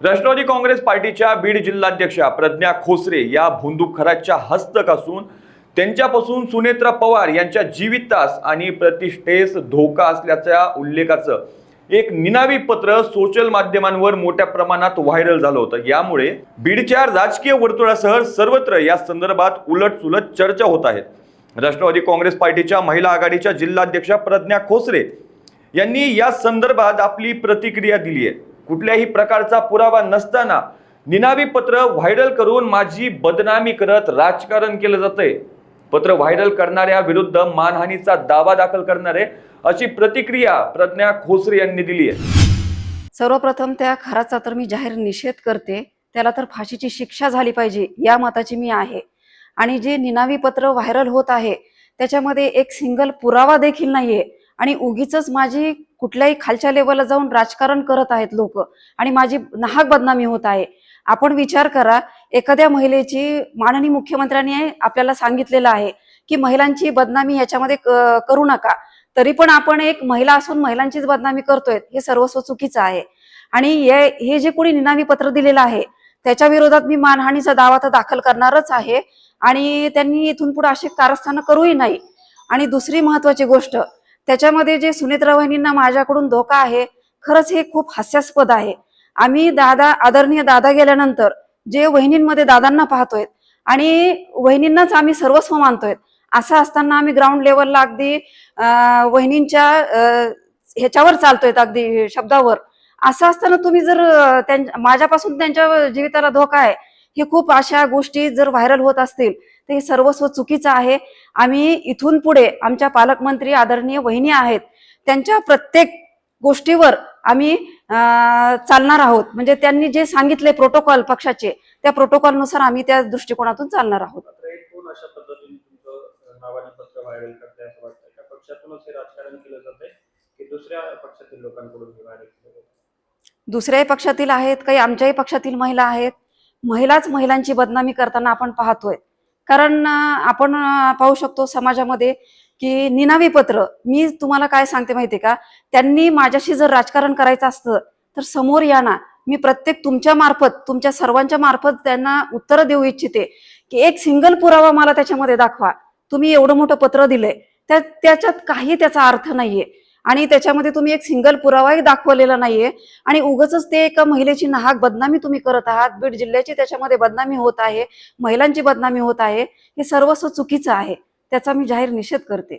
राष्ट्रवादी काँग्रेस पार्टीच्या बीड जिल्हाध्यक्षा प्रज्ञा खोसरे या भोंदूखराच्या हस्तक असून त्यांच्यापासून सुनेत्रा पवार यांच्या जीवितास आणि प्रतिष्ठेस धोका असल्याच्या उल्लेखाचं एक निनावी पत्र सोशल माध्यमांवर मोठ्या प्रमाणात व्हायरल झालं होतं। यामुळे बीडच्या राजकीय वर्तुळासह सर्वत्र या संदर्भात उलटसुलट चर्चा होत आहेत। राष्ट्रवादी काँग्रेस पार्टीच्या महिला आघाडीच्या जिल्हाध्यक्षा प्रज्ञा खोसरे यांनी या संदर्भात आपली प्रतिक्रिया दिली आहे। कुठल्याही प्रकारचा पुरावा नसताना निनावी पत्र व्हायरल करून माझी बदनामी करत राजकारण केलं जातंय। पत्र व्हायरल करणाऱ्या विरुद्ध मानहानीचा दावा दाखल करणार आहे अशी प्रतिक्रिया प्रज्ञा खोसरे यांनी दिली आहे। सर्वप्रथम त्या खराचा तर मी जाहीर निषेध करते, त्याला तर फाशीची शिक्षा झाली पाहिजे या मताची मी आहे। आणि जे निनावी पत्र व्हायरल होत आहे त्याच्यामध्ये एक सिंगल पुरावा देखील नाहीये आणि उगीच माझी कुठल्याही खालच्या लेवलला जाऊन राजकारण करत आहेत लोक आणि माझी नाहक बदनामी होत आहे। आपण विचार करा, एखाद्या महिलेची माननीय मुख्यमंत्र्यांनी आपल्याला सांगितलेलं आहे की महिलांची बदनामी याच्यामध्ये करू नका, तरी पण आपण एक महिला असून महिलांचीच बदनामी करतोय, हे सर्वस्व चुकीचं आहे। आणि हे जे कोणी निनावी पत्र दिलेलं आहे त्याच्या विरोधात मी मानहानीचा दावा तर दाखल करणारच आहे आणि त्यांनी इथून पुढे असे कारस्थानं करूही नाही। आणि दुसरी महत्वाची गोष्ट, त्याच्यामध्ये जे सुनेत्रा वहिनींना माझ्याकडून धोका आहे, खरंच हे खूप हास्यास्पद आहे। आम्ही आदरणीय दादा गेल्यानंतर जे वहिनींमध्ये दादांना पाहतोय आणि वहिनींनाच आम्ही सर्वस्व मानतोय, असं असताना आम्ही ग्राउंड लेवलला अगदी वहिनींच्या ह्याच्यावर चालतोय, अगदी शब्दावर। असं असताना तुम्ही जर माझ्यापासून त्यांच्या जीविताला धोका आहे, हे खूप अशा गोष्टी जर व्हायरल होत असतील तर हे सर्वस्व चुकीचं आहे। आम्ही इथून पुढे आमच्या पालकमंत्री आदरणीय वहिनी आहेत, त्यांच्या प्रत्येक गोष्टीवर आम्ही चालणार आहोत। म्हणजे त्यांनी जे सांगितले प्रोटोकॉल पक्षाचे, त्या प्रोटोकॉल नुसार आम्ही त्या दृष्टिकोनातून चालणार आहोत। अशा पद्धतीने तुमचं नावाने पत्र व्हायरल करताय असं वाटतं का? पक्षातूनच हे राजकारण केलं जातंय की दुसऱ्या पक्षातील लोकांकडून हे व्हायरल केलं जातंय? दुसऱ्याही पक्षातील आहेत, काही आमच्याही पक्षातील महिला आहेत। महिलाच महिलांची बदनामी करताना आपण पाहतोय। कारण आपण पाहू शकतो समाजामध्ये की निनावी पत्र, मी तुम्हाला काय सांगते माहितीये का, त्यांनी माझ्याशी जर राजकारण करायचं असतं तर समोर या ना। मी प्रत्येक तुमच्या मार्फत, तुमच्या सर्वांच्या मार्फत त्यांना उत्तर देऊ इच्छिते की एक सिंगल पुरावा मला त्याच्यामध्ये दाखवा। तुम्ही एवढं मोठं पत्र दिलंय, त्याच्यात काही त्याचा अर्थ नाहीये आणि त्याच्यामध्ये तुम्ही एक सिंगल पुरावाही दाखवलेला नाहीये आणि उगाचच ते एका महिलेची नाहक बदनामी तुम्ही करत आहात। बीड जिल्ह्याची त्याच्यामध्ये बदनामी होत आहे, महिलांची बदनामी होत आहे, हे सर्वस्व चुकीचं आहे। त्याचा मी जाहीर निषेध करते।